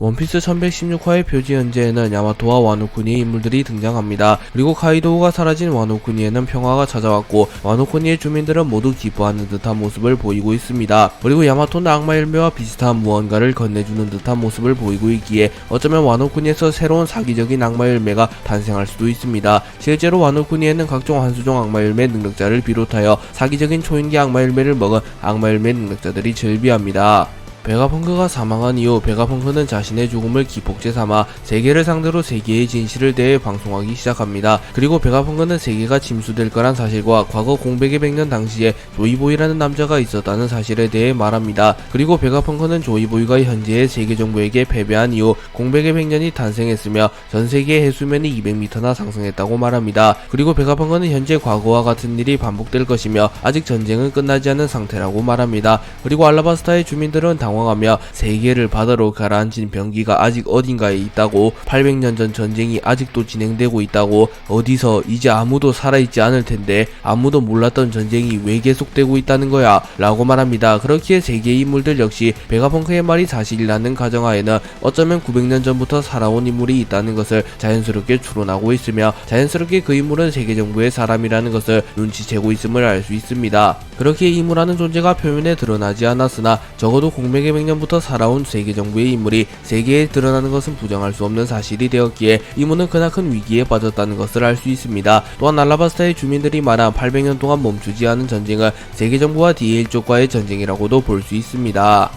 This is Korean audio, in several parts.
원피스 1116화의 표지 현재에는 야마토와 와노쿠니의 인물들이 등장합니다. 그리고 카이도우가 사라진 와노쿠니에는 평화가 찾아왔고 와노쿠니의 주민들은 모두 기뻐하는 듯한 모습을 보이고 있습니다. 그리고 야마토는 악마 열매와 비슷한 무언가를 건네주는 듯한 모습을 보이고 있기에 어쩌면 와노쿠니에서 새로운 사기적인 악마 열매가 탄생할 수도 있습니다. 실제로 와노쿠니에는 각종 한수종 악마 열매 능력자를 비롯하여 사기적인 초인기 악마 열매를 먹은 악마 열매 능력자들이 즐비합니다. 베가펑크가 사망한 이후 베가펑크는 자신의 죽음을 기폭제 삼아 세계를 상대로 세계의 진실을 대해 방송하기 시작합니다. 그리고 베가펑크는 세계가 침수될 거란 사실과 과거 공백의 100년 당시에 조이보이라는 남자가 있었다는 사실에 대해 말합니다. 그리고 베가펑크는 조이보이가 현재의 세계 정부에게 패배한 이후 공백의 100년이 탄생했으며 전 세계의 해수면이 200m나 상승했다고 말합니다. 그리고 베가펑크는 현재 과거와 같은 일이 반복될 것이며 아직 전쟁은 끝나지 않은 상태라고 말합니다. 그리고 알라바스타의 주민들은 당황하며 세계를 바다로 가라앉힌 병기가 아직 어딘가에 있다고, 800년 전 전쟁이 아직도 진행되고 있다고, 어디서 이제 아무도 살아있지 않을 텐데 아무도 몰랐던 전쟁이 왜 계속되고 있다는 거야 라고 말합니다. 그렇기에 세계의 인물들 역시 베가펑크의 말이 사실이라는 가정하에는 어쩌면 900년 전부터 살아온 인물이 있다는 것을 자연스럽게 추론하고 있으며 자연스럽게 그 인물은 세계 정부의 사람이라는 것을 눈치채고 있음을 알 수 있습니다. 그렇기에 이무라는 존재가 표면에 드러나지 않았으나 적어도 공백의 100년부터 살아온 세계 정부의 인물이 세계에 드러나는 것은 부정할 수 없는 사실이 되었기에 이무는 크나큰 위기에 빠졌다는 것을 알 수 있습니다. 또한 알라바스타의 주민들이 말한 800년 동안 멈추지 않은 전쟁은 세계 정부와 DL 쪽과의 전쟁이라고도 볼 수 있습니다.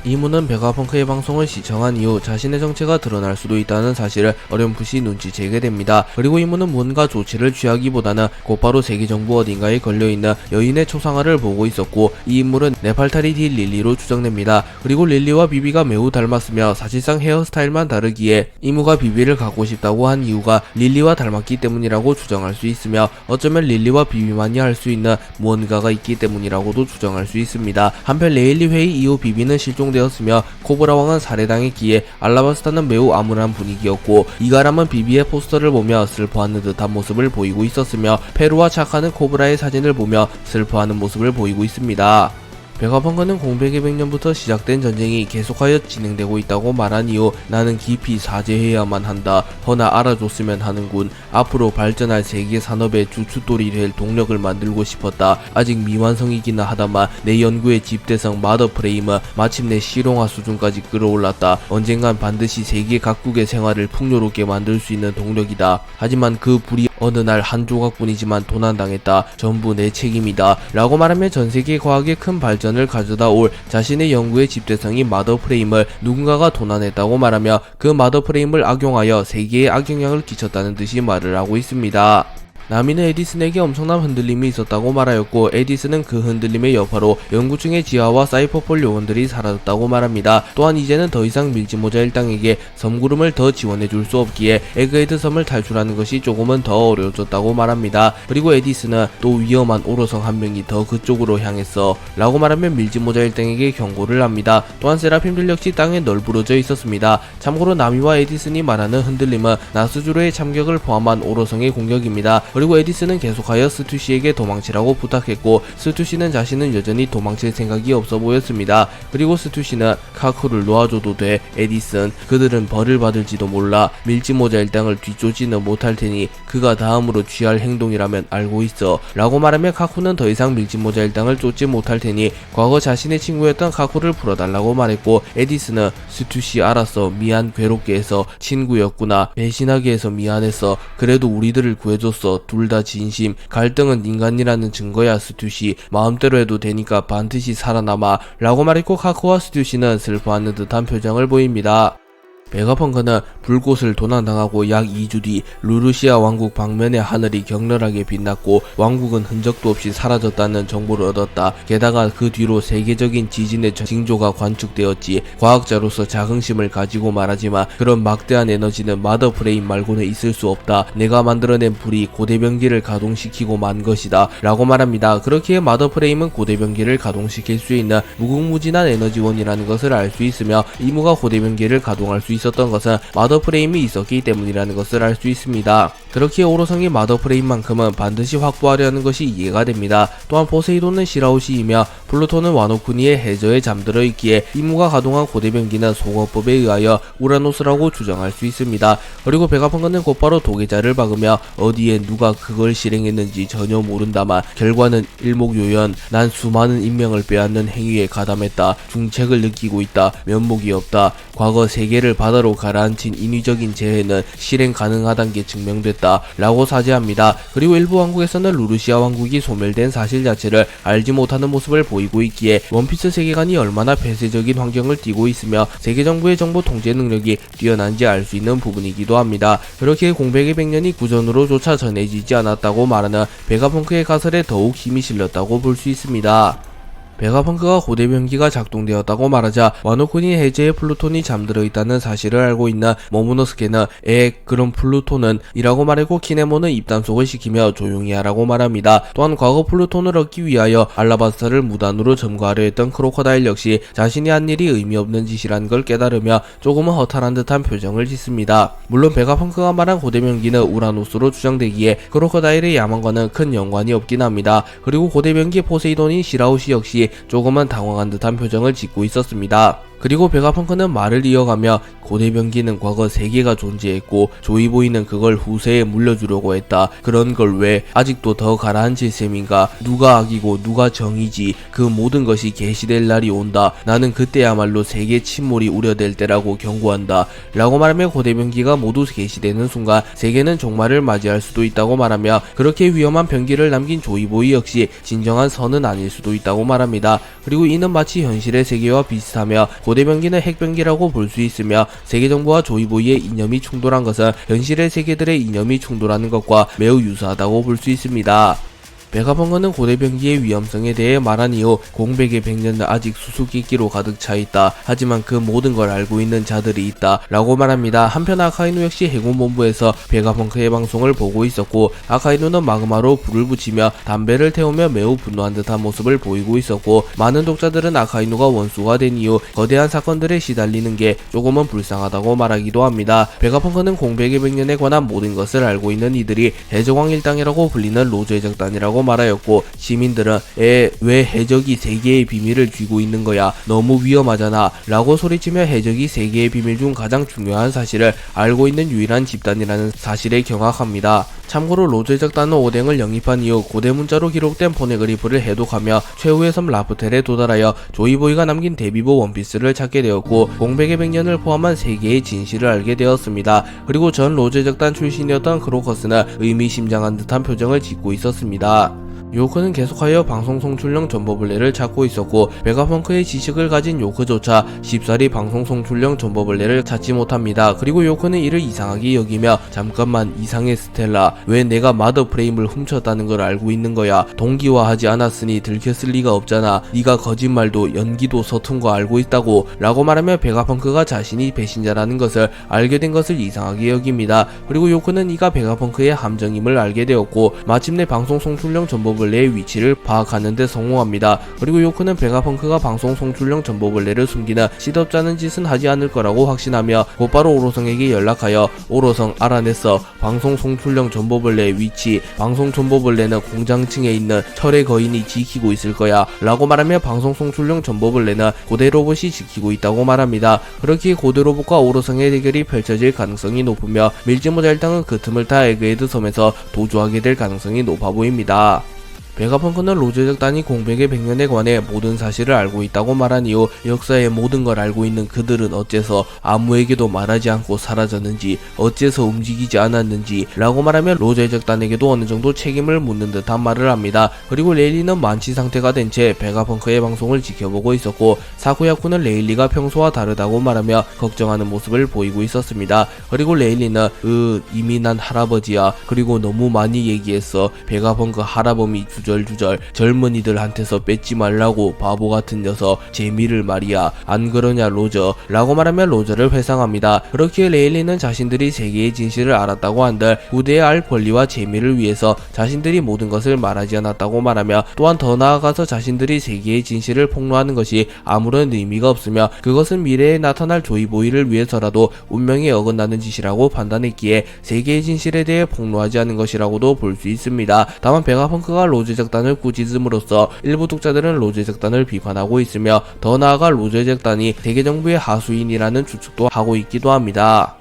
이무는 베가펑크의 방송을 시청한 이후 자신의 정체가 드러날 수도 있다는 사실을 어렴풋이 눈치채게 됩니다. 그리고 이무는 뭔가 조치를 취하기보다는 곧바로 세계 정부 어딘가에 걸려있는 여인의 초상화를 보고 있었고 이 인물은 네팔타리 디 릴리로 추정됩니다. 그리고 릴리와 비비가 매우 닮았으며 사실상 헤어스타일만 다르기에 이무가 비비를 갖고 싶다고 한 이유가 릴리와 닮았기 때문이라고 추정할 수 있으며 어쩌면 릴리와 비비만이 할 수 있는 무언가가 있기 때문이라고도 추정할 수 있습니다. 한편 레일리 회의 이후 비비는 되었으며 코브라 왕은 살해당했기에 알라바스타는 매우 암울한 분위기였고 이가람은 비비의 포스터를 보며 슬퍼하는 듯한 모습을 보이고 있었으며 페루와 차카는 코브라의 사진을 보며 슬퍼하는 모습을 보이고 있습니다. 베가펑크는 공백의 100년부터 시작된 전쟁이 계속하여 진행되고 있다고 말한 이후 나는 깊이 사죄해야만 한다. 허나 알아줬으면 하는군. 앞으로 발전할 세계 산업의 주춧돌이 될 동력을 만들고 싶었다. 아직 미완성이기는 하다만 내 연구의 집대성 마더프레임은 마침내 실용화 수준까지 끌어올랐다. 언젠간 반드시 세계 각국의 생활을 풍요롭게 만들 수 있는 동력이다. 하지만 그 불이 어느 날 한 조각뿐이지만 도난당했다. 전부 내 책임이다. 라고 말하며 전세계 과학의 큰 발전을 가져다 올 자신의 연구의 집대성인 마더프레임을 누군가가 도난했다고 말하며 그 마더프레임을 악용하여 세계에 악영향을 끼쳤다는 듯이 말을 하고 있습니다. 나미는 에디슨에게 엄청난 흔들림이 있었다고 말하였고 에디슨은 그 흔들림의 여파로 연구 중의 지하와 사이퍼폴 요원들이 사라졌다고 말합니다. 또한 이제는 더 이상 밀지모자 일당에게 섬구름을 더 지원해줄 수 없기에 에그헤드 섬을 탈출하는 것이 조금은 더 어려워졌다고 말합니다. 그리고 에디슨은 또 위험한 오로성 한 명이 더 그쪽으로 향했어 라고 말하며 밀지모자 일당에게 경고를 합니다. 또한 세라핌들 역시 땅에 널브러져 있었습니다. 참고로 나미와 에디슨이 말하는 흔들림은 나스주로의 참격을 포함한 오로성의 공격입니다. 그리고 에디슨은 계속하여 스투시에게 도망치라고 부탁했고 스투시는 자신은 여전히 도망칠 생각이 없어 보였습니다. 그리고 스투시는 카쿠를 놓아줘도 돼 에디슨, 그들은 벌을 받을지도 몰라. 밀지모자 일당을 뒤쫓지는 못할 테니 그가 다음으로 취할 행동이라면 알고 있어 라고 말하며 카쿠는 더 이상 밀지모자 일당을 쫓지 못할 테니 과거 자신의 친구였던 카쿠를 풀어달라고 말했고 에디슨은 스투시 알았어, 미안, 괴롭게 해서, 친구였구나, 배신하게 해서 미안했어, 그래도 우리들을 구해줬어, 둘 다 진심, 갈등은 인간이라는 증거야 스투시, 마음대로 해도 되니까 반드시 살아남아 라고 말했고 카쿠와 스투시는 슬퍼하는 듯한 표정을 보입니다. 베가펑크는 불꽃을 도난당하고 약 2주 뒤 루루시아 왕국 방면의 하늘이 격렬하게 빛났고 왕국은 흔적도 없이 사라졌다는 정보를 얻었다. 게다가 그 뒤로 세계적인 지진의 징조가 관측되었지. 과학자로서 자긍심을 가지고 말하지만 그런 막대한 에너지는 마더프레임 말고는 있을 수 없다. 내가 만들어낸 불이 고대병기를 가동시키고 만 것이다 라고 말합니다. 그렇기에 마더프레임은 고대병기를 가동시킬 수 있는 무궁무진한 에너지원이라는 것을 알 수 있으며 이무가 고대병기를 가동할 수 있었던 것은 마더프레임이 있었기 때문이라는 것을 알 수 있습니다. 그렇기에 오로성이 마더 프레임만큼은 반드시 확보하려는 것이 이해가 됩니다. 또한 포세이돈은 시라오시이며 플루톤은 와노쿠니의 해저에 잠들어 있기에 임무가 가동한 고대변기는 소거법에 의하여 우라노스라고 주장할 수 있습니다. 그리고 베가펑크는 곧바로 도계자를 박으며 어디에 누가 그걸 실행했는지 전혀 모른다만 결과는 일목요연, 난 수많은 인명을 빼앗는 행위에 가담했다. 중책을 느끼고 있다. 면목이 없다. 과거 세계를 바다로 가라앉힌 인위적인 재해는 실행 가능하다는 게 증명됐다. 라고 사죄합니다. 그리고 일부 왕국에서는 루르시아 왕국이 소멸된 사실 자체를 알지 못하는 모습을 보이고 있기에 원피스 세계관이 얼마나 폐쇄적인 환경을 띠고 있으며 세계 정부의 정보 통제 능력이 뛰어난지 알 수 있는 부분이기도 합니다. 그렇게 공백의 백년이 구전으로조차 전해지지 않았다고 말하는 베가펑크의 가설에 더욱 힘이 실렸다고 볼 수 있습니다. 베가펑크가 고대변기가 작동되었다고 말하자 와노쿠니 해저에 플루톤이 잠들어 있다는 사실을 알고 있는 모모노스케는 그럼 플루톤은 이라고 말하고 키네모는 입단속을 시키며 조용히 하라고 말합니다. 또한 과거 플루톤을 얻기 위하여 알라바스타를 무단으로 점거하려 했던 크로커다일 역시 자신이 한 일이 의미 없는 짓이라는 걸 깨달으며 조금은 허탈한 듯한 표정을 짓습니다. 물론 베가펑크가 말한 고대변기는 우라노스로 추정되기에 크로커다일의 야망과는 큰 연관이 없긴 합니다. 그리고 고대변기의 포세이돈인 시라오시 역시 조금은 당황한 듯한 표정을 짓고 있었습니다. 그리고 베가펑크는 말을 이어가며 고대변기는 과거 3개가 존재했고 조이보이는 그걸 후세에 물려주려고 했다. 그런 걸 왜 아직도 더 가라앉힐 셈인가. 누가 악이고 누가 정이지. 그 모든 것이 계시될 날이 온다. 나는 그때야말로 세계 침몰이 우려될 때라고 경고한다. 라고 말하며 고대변기가 모두 계시되는 순간 세계는 종말을 맞이할 수도 있다고 말하며 그렇게 위험한 변기를 남긴 조이보이 역시 진정한 선은 아닐 수도 있다고 말합니다. 그리고 이는 마치 현실의 세계와 비슷하며 고대변기는 핵변기라고 볼 수 있으며 세계정부와 조이보이의 이념이 충돌한 것은 현실의 세계들의 이념이 충돌하는 것과 매우 유사하다고 볼 수 있습니다. 베가펑크는 고대변기의 위험성에 대해 말한 이후 공백의 100년은 아직 수수께끼로 가득 차있다. 하지만 그 모든 걸 알고 있는 자들이 있다. 라고 말합니다. 한편 아카이누 역시 해군본부에서 베가펑크의 방송을 보고 있었고 아카이누는 마그마로 불을 붙이며 담배를 태우며 매우 분노한 듯한 모습을 보이고 있었고 많은 독자들은 아카이누가 원수가 된 이후 거대한 사건들에 시달리는 게 조금은 불쌍하다고 말하기도 합니다. 베가펑크는 공백의 100년에 관한 모든 것을 알고 있는 이들이 해적왕 일당이라고 불리는 로즈 해적단이라고 말하였고 시민들은 왜 해적이 세계의 비밀을 쥐고 있는 거야 너무 위험하잖아 라고 소리치며 해적이 세계의 비밀 중 가장 중요한 사실을 알고 있는 유일한 집단이라는 사실에 경악합니다. 참고로 로즈 해적단은 오뎅을 영입한 이후 고대 문자로 기록된 포네그리프를 해독하며 최후의 섬 라프텔에 도달하여 조이보이가 남긴 데비보 원피스를 찾게 되었고 공백의 100년을 포함한 세계의 진실을 알게 되었습니다. 그리고 전 로즈 해적단 출신이었던 크로커스는 의미심장한 듯한 표정을 짓고 있었습니다. 요크는 계속하여 방송 송출용 전버블레를 찾고 있었고 베가펑크의 지식을 가진 요크조차 쉽사리 방송 송출용 전버블레를 찾지 못합니다. 그리고 요크는 이를 이상하게 여기며 잠깐만 이상해 스텔라 왜 내가 마더 프레임을 훔쳤다는 걸 알고 있는 거야. 동기화하지 않았으니 들켰을 리가 없잖아. 네가 거짓말도 연기도 서툰 거 알고 있다고 라고 말하며 베가펑크가 자신이 배신자라는 것을 알게 된 것을 이상하게 여깁니다. 그리고 요크는 이가 베가펑크의 함정임을 알게 되었고 마침내 방송 송출용 전버블레 전버블레의 위치를 파악하는 데 성공합니다. 그리고 요크는 베가펑크가 방송 송출용 전버블레를 숨기는 시덥잖은 짓은 하지 않을 거라고 확신하며 곧바로 오로성에게 연락하여 오로성 알아냈어. 방송 송출용 전버블레의 위치, 방송 전버블레는 공장층에 있는 철의 거인이 지키고 있을 거야 라고 말하며 방송 송출용 전버블레는 고대 로봇이 지키고 있다고 말합니다. 그렇기에 고대 로봇과 오로성의 대결이 펼쳐질 가능성이 높으며 밀지모자 일당은 그 틈을 타 에그헤드 섬에서 도주하게 될 가능성이 높아 보입니다. 베가펑크는 로즈 해적단이 공백의 100년에 관해 모든 사실을 알고 있다고 말한 이후 역사의 모든 걸 알고 있는 그들은 어째서 아무에게도 말하지 않고 사라졌는지 어째서 움직이지 않았는지 라고 말하며 로즈 해적단에게도 어느 정도 책임을 묻는 듯한 말을 합니다. 그리고 레일리는 만취 상태가 된 채 베가펑크의 방송을 지켜보고 있었고 사쿠야쿠는 레일리가 평소와 다르다고 말하며 걱정하는 모습을 보이고 있었습니다. 그리고 레일리는 이미 난 할아버지야. 그리고 너무 많이 얘기했어. 베가펑크 할아범이 주절주절 젊은이들한테서 뺏지 말라고 바보 같은 녀석 제미를 말이야 안 그러냐 로저 라고 말하며 로저를 회상합니다. 그렇기에 레일리는 자신들이 세계의 진실을 알았다고 한들 부대의 알 권리와 재미를 위해서 자신들이 모든 것을 말하지 않았다고 말하며 또한 더 나아가서 자신들이 세계의 진실을 폭로하는 것이 아무런 의미가 없으며 그것은 미래에 나타날 조이보이를 위해서라도 운명에 어긋나는 짓이라고 판단했기에 세계의 진실에 대해 폭로하지 않은 것이라고도 볼 수 있습니다. 다만 베가펑크가 로저 작단을 꾸짖음으로써 일부 독자들은 로저 작단을 비판하고 있으며 더 나아가 로저 작단이 세계 정부의 하수인이라는 추측도 하고 있기도 합니다.